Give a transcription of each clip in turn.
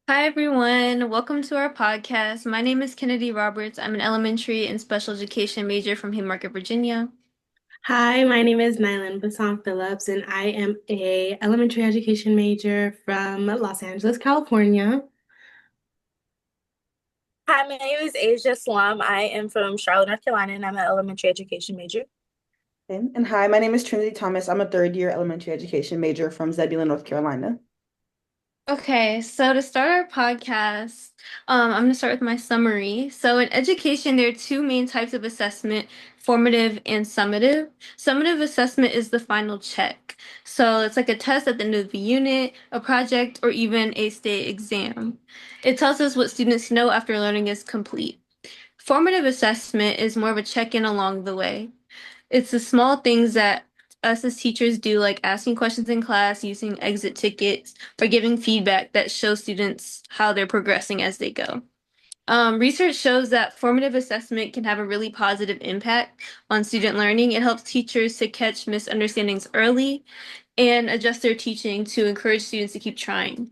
Hi, everyone. Welcome to our podcast. My name is Kennedy Roberts. I'm an elementary and special education major from Haymarket, Virginia. Hi, my name is Besiant Phillips, and I am a elementary education major from Los Angeles, California. Hi, my name is Asia Salaam. I am from Charlotte, North Carolina, and I'm an elementary education major. And hi, my name is Trinity Thomas. I'm a third year elementary education major from Zebulon, North Carolina. Okay, so to start our podcast, I'm going to start with my summary. So, in education, there are two main types of assessment: formative and summative. Summative assessment is the final check. So, it's like a test at the end of the unit, a project, or even a state exam. It tells us what students know after learning is complete. Formative assessment is more of a check-in along the way. It's the small things that us as teachers do, like asking questions in class, using exit tickets, or giving feedback that shows students how they're progressing as they go. Research shows that formative assessment can have a really positive impact on student learning. It helps teachers to catch misunderstandings early and adjust their teaching to encourage students to keep trying.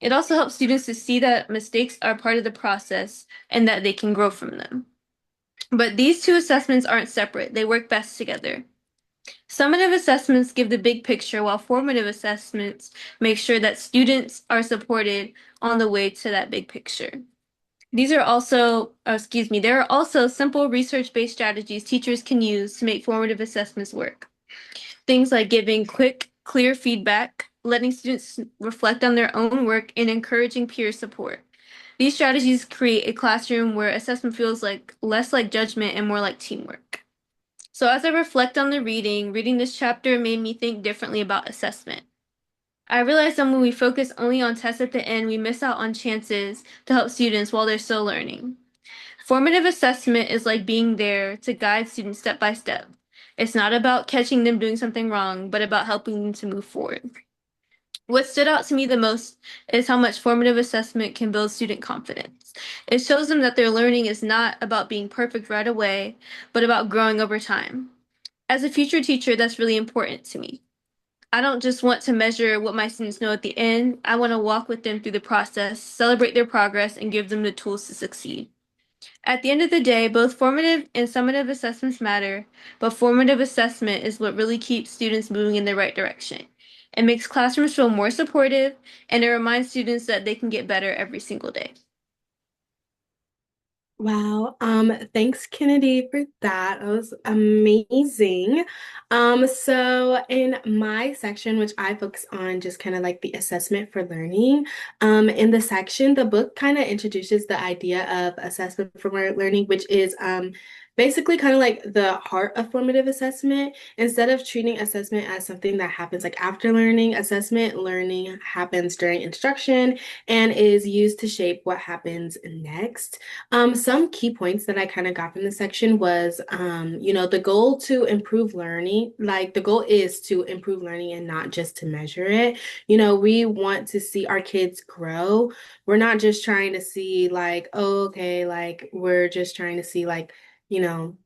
It also helps students to see that mistakes are part of the process and that they can grow from them. But these two assessments aren't separate, they work best together. Summative assessments give the big picture, while formative assessments make sure that students are supported on the way to that big picture. There are also simple research-based strategies teachers can use to make formative assessments work. Things like giving quick, clear feedback, letting students reflect on their own work, and encouraging peer support. These strategies create a classroom where assessment feels like less like judgment and more like teamwork. So as I reflect on the reading this chapter made me think differently about assessment. I realized that when we focus only on tests at the end, we miss out on chances to help students while they're still learning. Formative assessment is like being there to guide students step by step. It's not about catching them doing something wrong, but about helping them to move forward. What stood out to me the most is how much formative assessment can build student confidence. It shows them that their learning is not about being perfect right away, but about growing over time. As a future teacher, that's really important to me. I don't just want to measure what my students know at the end. I want to walk with them through the process, celebrate their progress, and give them the tools to succeed. At the end of the day, both formative and summative assessments matter, but formative assessment is what really keeps students moving in the right direction. It makes classrooms feel more supportive, and it reminds students that they can get better every single day. Wow. Thanks, Kennedy, for that. That was amazing. So in my section, which I focus on just kind of like the assessment for learning, in the section, the book kind of introduces the idea of assessment for learning, which is basically kind of like the heart of formative assessment. Instead of treating assessment as something that happens like after learning, assessment learning happens during instruction and is used to shape what happens next. Some key points that I kind of got from this section was, the goal to improve learning, like the goal is to improve learning and not just to measure it. We want to see our kids grow. We're not just trying to see like, oh, okay, like we're just trying to see like, you know,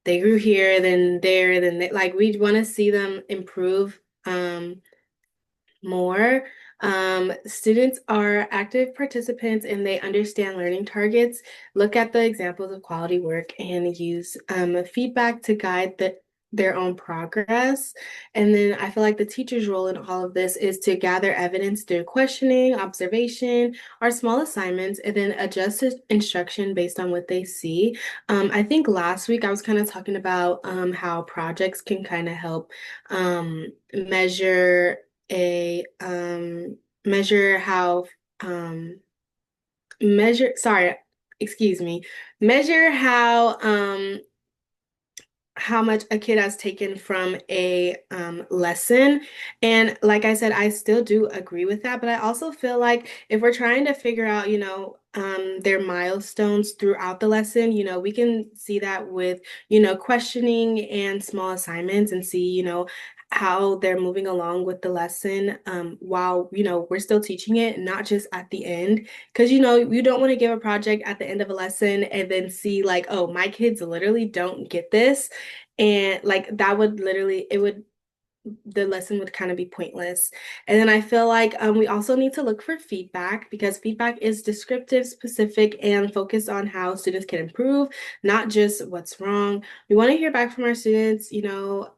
they grew here, then there, then they, like we want to see them improve. More. Students are active participants and they understand learning targets, look at the examples of quality work, and use feedback to guide their own progress. And then I feel like the teacher's role in all of this is to gather evidence through questioning, observation, or small assignments, and then adjust the instruction based on what they see. I think last week I was kind of talking about how projects can kind of help measure a measure how um measure sorry excuse me measure how much a kid has taken from a lesson. And like I said, I still do agree with that, but I also feel like if we're trying to figure out, their milestones throughout the lesson, we can see that with, questioning and small assignments and see, how they're moving along with the lesson while, we're still teaching it, not just at the end. Because, you don't want to give a project at the end of a lesson and then see like, oh, my kids literally don't get this. And like that would literally, it would the lesson would kind of be pointless. And then I feel like we also need to look for feedback because feedback is descriptive, specific, and focused on how students can improve, not just what's wrong. We want to hear back from our students,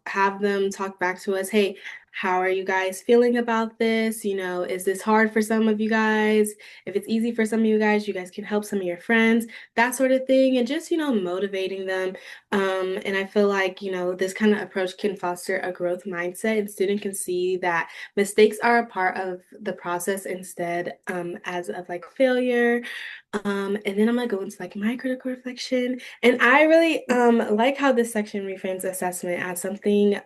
have them talk back to us. Hey, how are you guys feeling about this? Is this hard for some of you guys? If it's easy for some of you guys can help some of your friends, that sort of thing. And just, motivating them. And I feel like, this kind of approach can foster a growth mindset and student can see that mistakes are a part of the process instead as of like failure. And then I'm gonna go into like my critical reflection. And I really like how this section reframes assessment as something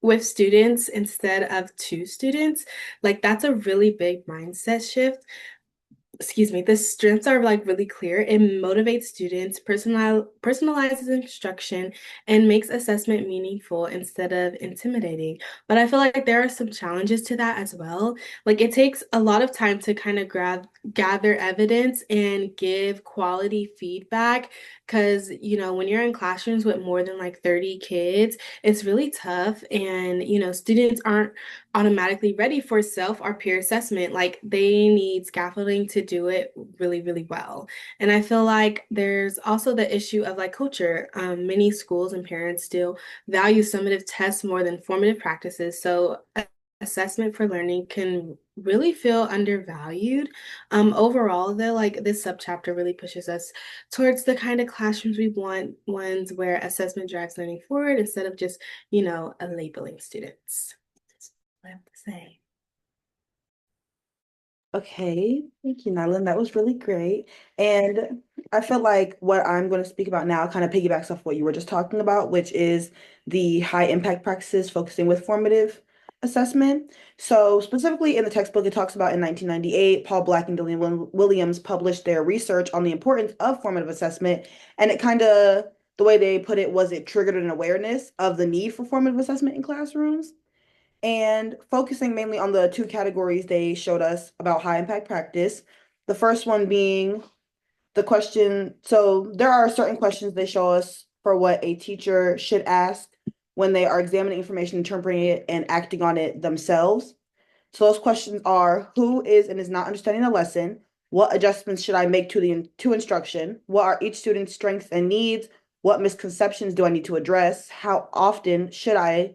with students instead of to students. Like that's a really big mindset shift. Excuse me, the strengths are like really clear. It motivates students, personalizes instruction, and makes assessment meaningful instead of intimidating. But I feel like there are some challenges to that as well. Like it takes a lot of time to kind of gather evidence and give quality feedback. Because, when you're in classrooms with more than like 30 kids, it's really tough. And, students aren't automatically ready for self or peer assessment. Like they need scaffolding to do it really, really well. And I feel like there's also the issue of like culture. Many schools and parents still value summative tests more than formative practices. So assessment for learning can really feel undervalued. Overall, though, like this subchapter really pushes us towards the kind of classrooms we want, ones where assessment drives learning forward instead of just, labeling students. I have to say. Okay, thank you, Nyland. That was really great. And I feel like what I'm going to speak about now kind of piggybacks off what you were just talking about, which is the high impact practices focusing with formative assessment. So specifically in the textbook, it talks about in 1998, Paul Black and Dillian Williams published their research on the importance of formative assessment. And it kind of, the way they put it was it triggered an awareness of the need for formative assessment in classrooms. And focusing mainly on the two categories they showed us about high impact practice. The first one being the question. So there are certain questions they show us for what a teacher should ask when they are examining information, interpreting it, and acting on it themselves. So those questions are: who is and is not understanding the lesson? What adjustments should I make to instruction? What are each student's strengths and needs? What misconceptions do I need to address? How often should I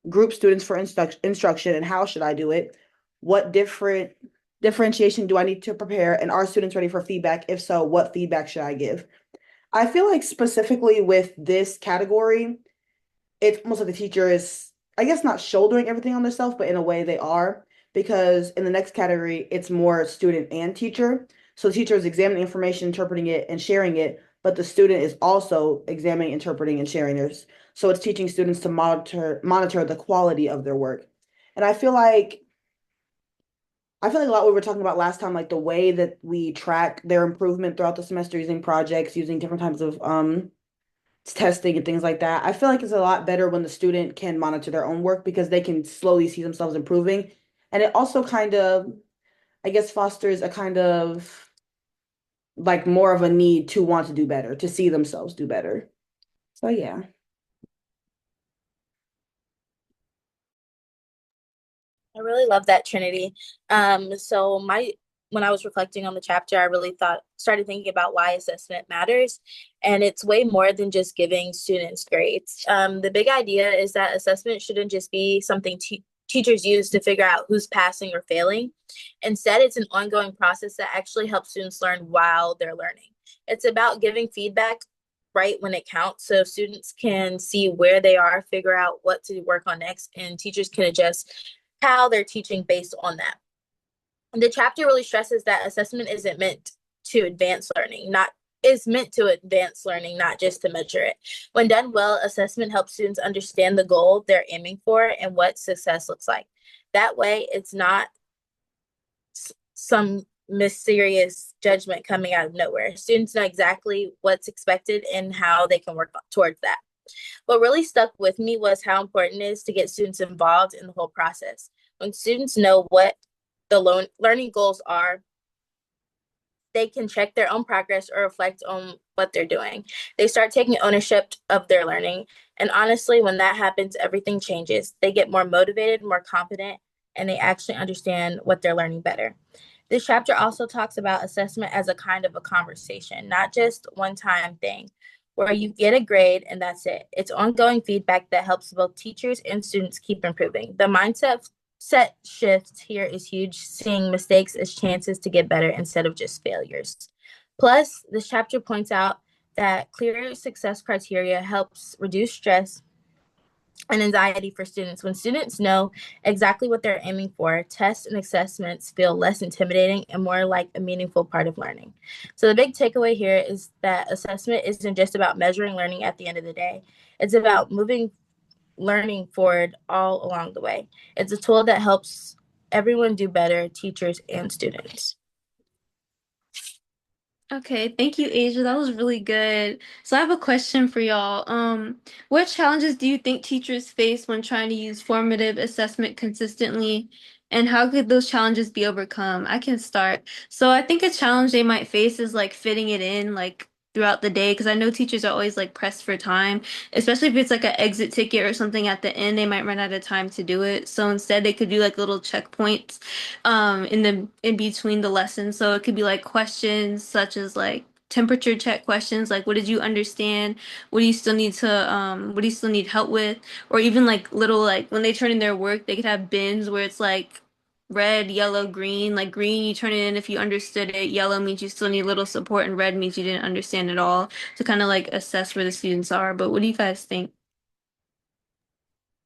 group students for instruction, and how should I do it? What differentiation do I need to prepare? And are students ready for feedback? If so, what feedback should I give? I feel like specifically with this category, it's almost like the teacher is, I guess, not shouldering everything on themselves, but in a way they are, because in the next category, it's more student and teacher. So the teacher is examining information, interpreting it, and sharing it, but the student is also examining, interpreting, and sharing theirs. So it's teaching students to monitor the quality of their work. And I feel like a lot what we were talking about last time, like the way that we track their improvement throughout the semester using projects, using different types of testing and things like that. I feel like it's a lot better when the student can monitor their own work because they can slowly see themselves improving. And it also kind of, I guess, fosters a kind of like more of a need to want to do better, to see themselves do better. So yeah. I really love that, Trinity. So when I was reflecting on the chapter, I really started thinking about why assessment matters. And it's way more than just giving students grades. The big idea is that assessment shouldn't just be something teachers use to figure out who's passing or failing. Instead, it's an ongoing process that actually helps students learn while they're learning. It's about giving feedback right when it counts so students can see where they are, figure out what to work on next, and teachers can adjust how they're teaching based on that. The chapter really stresses that assessment isn't meant to advance learning, not is meant to advance learning, not just to measure it. When done well, assessment helps students understand the goal they're aiming for and what success looks like. That way, it's not some mysterious judgment coming out of nowhere. Students know exactly what's expected and how they can work towards that. What really stuck with me was how important it is to get students involved in the whole process. When students know what the learning goals are, they can check their own progress or reflect on what they're doing. They start taking ownership of their learning. And honestly, when that happens, everything changes. They get more motivated, more confident, and they actually understand what they're learning better. This chapter also talks about assessment as a kind of a conversation, not just one time thing where you get a grade and that's it. It's ongoing feedback that helps both teachers and students keep improving. The mindset set shift here is huge, seeing mistakes as chances to get better instead of just failures. Plus, this chapter points out that clear success criteria helps reduce stress and anxiety for students. When students know exactly what they're aiming for, tests and assessments feel less intimidating and more like a meaningful part of learning. So, the big takeaway here is that assessment isn't just about measuring learning at the end of the day, it's about moving learning forward all along the way. It's a tool that helps everyone do better, teachers and students. Okay, thank you, Asia. That was really good. So I have a question for y'all. What challenges do you think teachers face when trying to use formative assessment consistently, and how could those challenges be overcome? I can start. So I think a challenge they might face is like fitting it in like throughout the day, because I know teachers are always like pressed for time, especially if it's like an exit ticket or something at the end, they might run out of time to do it. So instead they could do like little checkpoints in between the lessons. So it could be like questions such as like temperature check questions, like what did you understand? What do you still need to what do you still need help with? Or even like little like when they turn in their work, they could have bins where it's like red, yellow, green. Like green, you turn it in if you understood it. Yellow means you still need little support, and red means you didn't understand at all, to kind of like assess where the students are. But what do you guys think?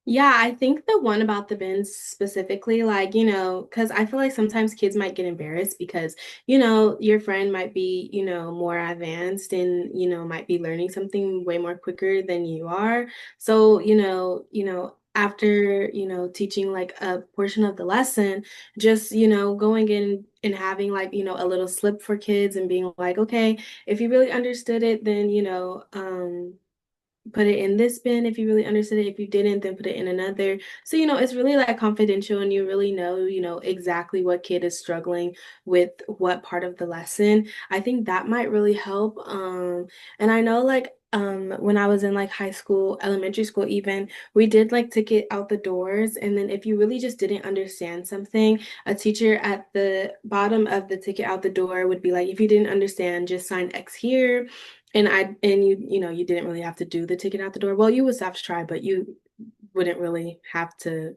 Yeah, I think the one about the bins specifically, like, because I feel like sometimes kids might get embarrassed because, your friend might be, more advanced and, might be learning something way more quicker than you are. So, after, teaching like a portion of the lesson, just, going in and having like, a little slip for kids and being like, okay, if you really understood it, then, put it in this bin if you really understood it. If you didn't, then put it in another. So, it's really like confidential and you really know, exactly what kid is struggling with what part of the lesson. I think that might really help. And I know like when I was in like high school, elementary school even, we did like ticket out the doors. And then if you really just didn't understand something, a teacher at the bottom of the ticket out the door would be like, if you didn't understand, just sign X here. And you didn't really have to do the ticket out the door. Well, you would have to try, but you wouldn't really have to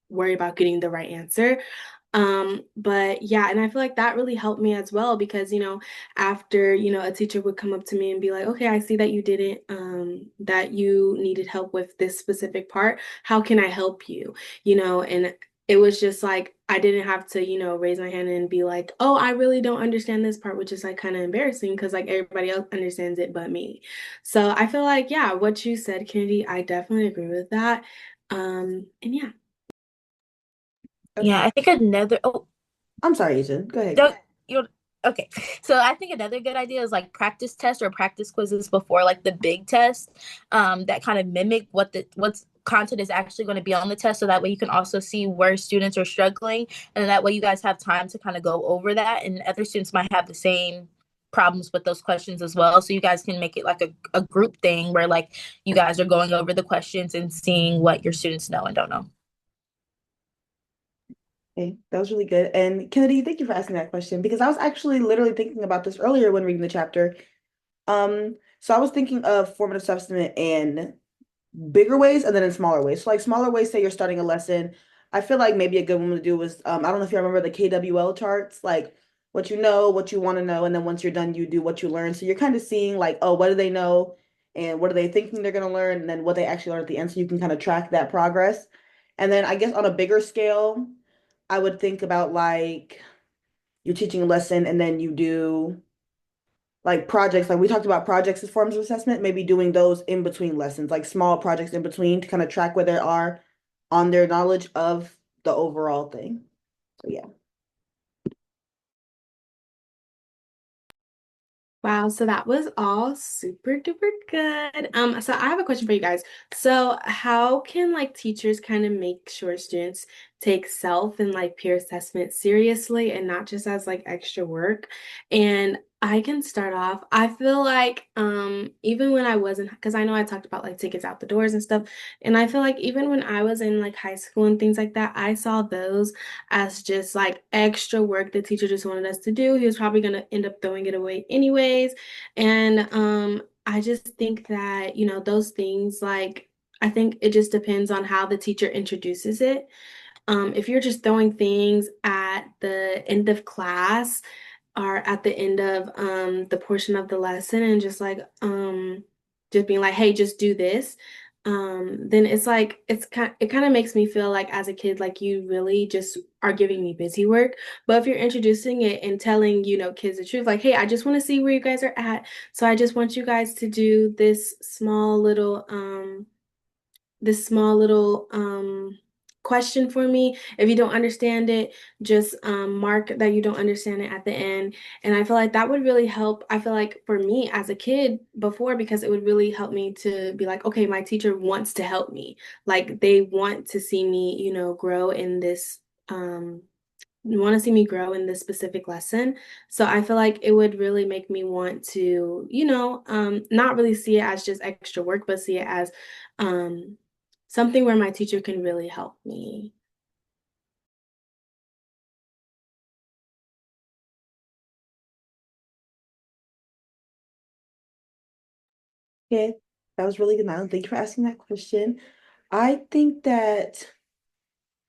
worry about getting the right answer. But yeah, and I feel like that really helped me as well because, after, a teacher would come up to me and be like, okay, I see that you didn't, that you needed help with this specific part. How can I help you? And it was just like, I didn't have to, raise my hand and be like, oh, I really don't understand this part, which is like kind of embarrassing because like everybody else understands it but me. So I feel like, yeah, what you said, Kennedy, I definitely agree with that. And yeah. Yeah, Okay. I think another I'm sorry, Ethan. Go ahead. don't you okay. So I think another good idea is like practice tests or practice quizzes before like the big test, that kind of mimic what's content is actually going to be on the test. So that way you can also see where students are struggling, and that way you guys have time to kind of go over that. And other students might have the same problems with those questions as well. So you guys can make it like a group thing where like you guys are going over the questions and seeing what your students know and don't know. Okay, that was really good. And Kennedy, thank you for asking that question because I was actually literally thinking about this earlier when reading the chapter. So I was thinking of formative assessment in bigger ways and then in smaller ways. So like smaller ways, say you're starting a lesson. I feel like maybe a good one to do was I don't know if you remember the KWL charts, like what you know, what you want to know, and then once you're done, you do what you learn. So you're kind of seeing like, oh, what do they know and what are they thinking they're gonna learn, and then what they actually learn at the end. So you can kind of track that progress. And then I guess on a bigger scale, I would think about like you're teaching a lesson and then you do like projects, like we talked about projects as forms of assessment, maybe doing those in between lessons, like small projects in between to kind of track where they are on their knowledge of the overall thing. So yeah. Wow, so that was all super duper good. So I have a question for you guys. So how can like teachers kind of make sure students take self and like peer assessment seriously and not just as like extra work. And I can start off. I feel like even when I wasn't, because I know I talked about like tickets out the doors and stuff, and I feel like even when I was in like high school and things like that, I saw those as just like extra work the teacher just wanted us to do. He was probably gonna end up throwing it away anyways. And I just think that, those things like I think it just depends on how the teacher introduces it. If you're just throwing things at the end of class or at the end of the portion of the lesson and just being like, hey, just do this, then it's like it kind of makes me feel like as a kid, like you really just are giving me busy work. But if you're introducing it and telling, kids the truth, like, hey, I just want to see where you guys are at. So I just want you guys to do this small little question for me. If you don't understand it, just mark that you don't understand it at the end. And I feel like that would really help. I feel like for me as a kid before, because it would really help me to be like, okay, my teacher wants to help me. Like they want to see me, grow in this. Want to see me grow in this specific lesson. So I feel like it would really make me want to, not really see it as just extra work, but see it as um, something where my teacher can really help me. Okay, that was really good, Nyland. Thank you for asking that question. I think that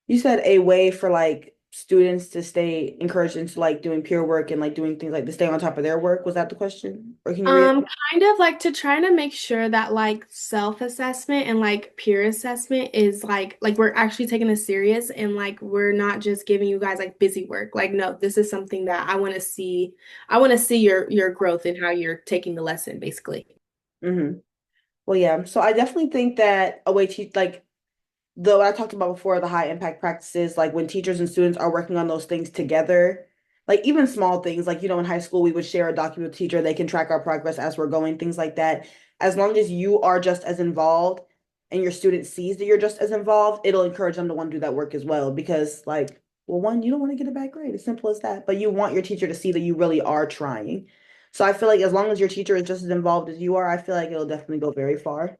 you said a way for like students to stay encouraged into like doing peer work and like doing things like to stay on top of their work. Was that the question? Or can you read? Kind of like to try to make sure that like self-assessment and like peer assessment is like we're actually taking this serious and like we're not just giving you guys like busy work. Like, no, this is something that I want to see. I want to see your growth and how you're taking the lesson, basically. Mm-hmm. Well, yeah. So I definitely think that a way to like though I talked about before, the high impact practices, like when teachers and students are working on those things together, like even small things, like, in high school, we would share a document with teacher, they can track our progress as we're going, things like that. As long as you are just as involved and your student sees that you're just as involved, it'll encourage them to want to do that work as well. Because, like, well, one, you don't want to get a bad grade, as simple as that, but you want your teacher to see that you really are trying. So I feel like as long as your teacher is just as involved as you are, I feel like it'll definitely go very far.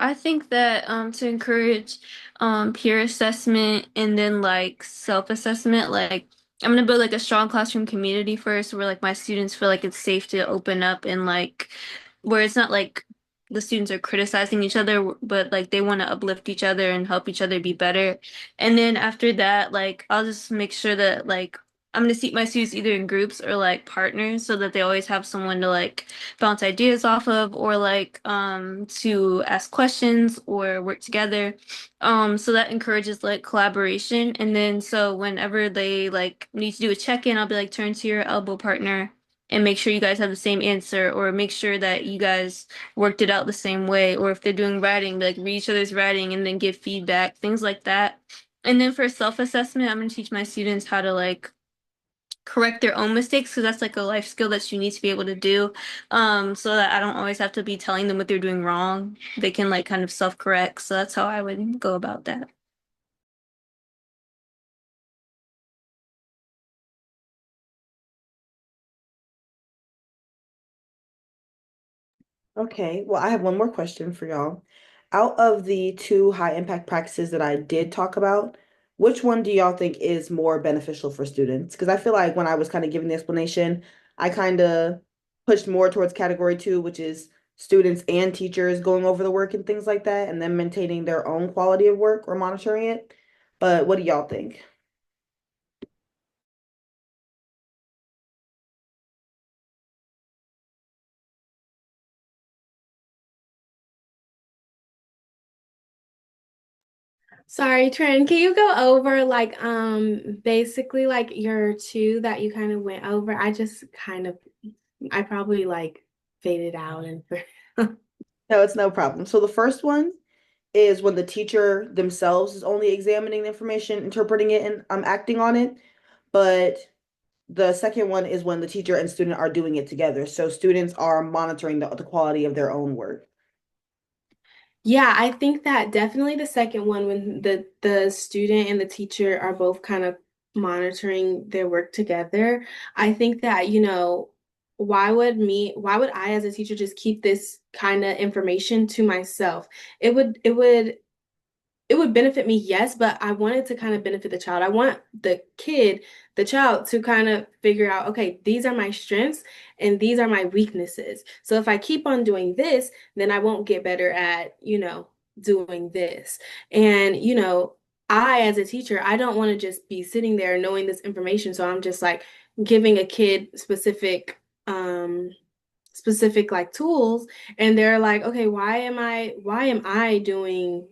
I think that to encourage peer assessment and then like self-assessment, like I'm gonna build like a strong classroom community first where like my students feel like it's safe to open up and like where it's not like the students are criticizing each other, but like they want to uplift each other and help each other be better. And then after that, like I'll just make sure that like I'm gonna seat my students either in groups or like partners so that they always have someone to like bounce ideas off of or like to ask questions or work together. So that encourages like collaboration. And then so whenever they like need to do a check-in, I'll be like turn to your elbow partner and make sure you guys have the same answer or make sure that you guys worked it out the same way. Or if they're doing writing, be like read each other's writing and then give feedback, things like that. And then for self-assessment, I'm gonna teach my students how to like correct their own mistakes because that's like a life skill that you need to be able to do so that I don't always have to be telling them what they're doing wrong. They can like kind of self-correct. So that's how I would go about that. Okay, well, I have one more question for y'all. Out of the two high impact practices that I did talk about, which one do y'all think is more beneficial for students? Because I feel like when I was kind of giving the explanation, I kind of pushed more towards category two, which is students and teachers going over the work and things like that, and then maintaining their own quality of work or monitoring it. But what do y'all think? Sorry, Trent, can you go over like basically like your two that you kind of went over? I probably like faded out and No, it's no problem. So the first one is when the teacher themselves is only examining the information, interpreting it, and acting on it. But the second one is when the teacher and student are doing it together. So students are monitoring the quality of their own work. Yeah, I think that definitely the second one when the student and the teacher are both kind of monitoring their work together. I think that, why would I as a teacher just keep this kind of information to myself? It would benefit me, yes, but I want it to kind of benefit the child. I want the child to kind of figure out, okay, these are my strengths and these are my weaknesses. So if I keep on doing this, then I won't get better at, doing this. And, I, as a teacher, I don't want to just be sitting there knowing this information. So I'm just like giving a kid specific like tools, and they're like, okay, why am I doing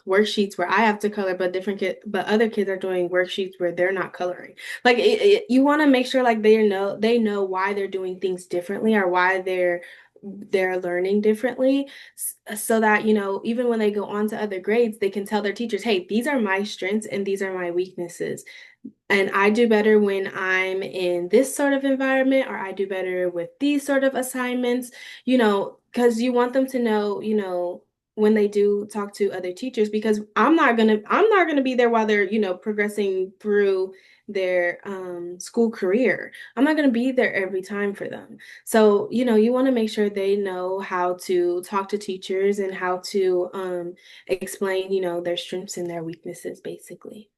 worksheets where I have to color, but other kids are doing worksheets where they're not coloring. Like you want to make sure like they know why they're doing things differently, or why they're learning differently, so that even when they go on to other grades, they can tell their teachers, hey, these are my strengths and these are my weaknesses, and I do better when I'm in this sort of environment, or I do better with these sort of assignments, because you want them to know, when they do talk to other teachers, because I'm not gonna be there while they're, progressing through their school career. I'm not gonna be there every time for them. So, you want to make sure they know how to talk to teachers and how to explain, their strengths and their weaknesses, basically.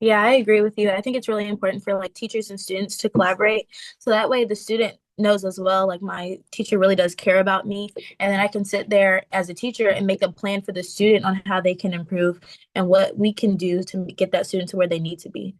Yeah, I agree with you. I think it's really important for like teachers and students to collaborate. So that way the student knows as well, like my teacher really does care about me. And then I can sit there as a teacher and make a plan for the student on how they can improve and what we can do to get that student to where they need to be.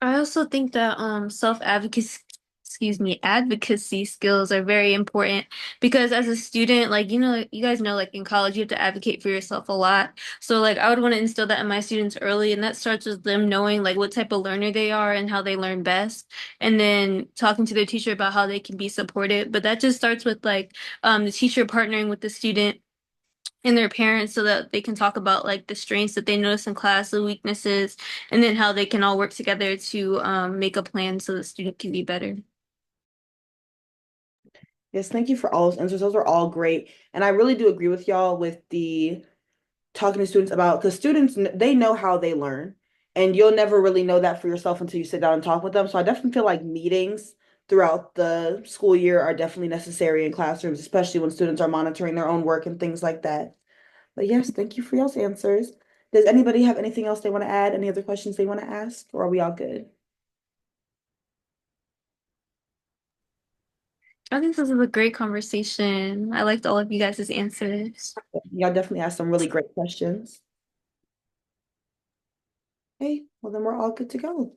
I also think that self-advocacy, excuse me, advocacy skills are very important because as a student, like you guys know, like in college, you have to advocate for yourself a lot. So like I would want to instill that in my students early, and that starts with them knowing like what type of learner they are and how they learn best, and then talking to their teacher about how they can be supported. But that just starts with like the teacher partnering with the student and their parents so that they can talk about like the strengths that they notice in class, the weaknesses, and then how they can all work together to make a plan so the student can be better. Yes, thank you for all those answers. Those are all great. And I really do agree with y'all with the talking to students about, because students, they know how they learn, and you'll never really know that for yourself until you sit down and talk with them. So I definitely feel like meetings throughout the school year are definitely necessary in classrooms, especially when students are monitoring their own work and things like that. But yes, thank you for y'all's answers. Does anybody have anything else they want to add? Any other questions they want to ask? Or are we all good? I think this is a great conversation. I liked all of you guys' answers. Y'all definitely asked some really great questions. Okay, well then we're all good to go.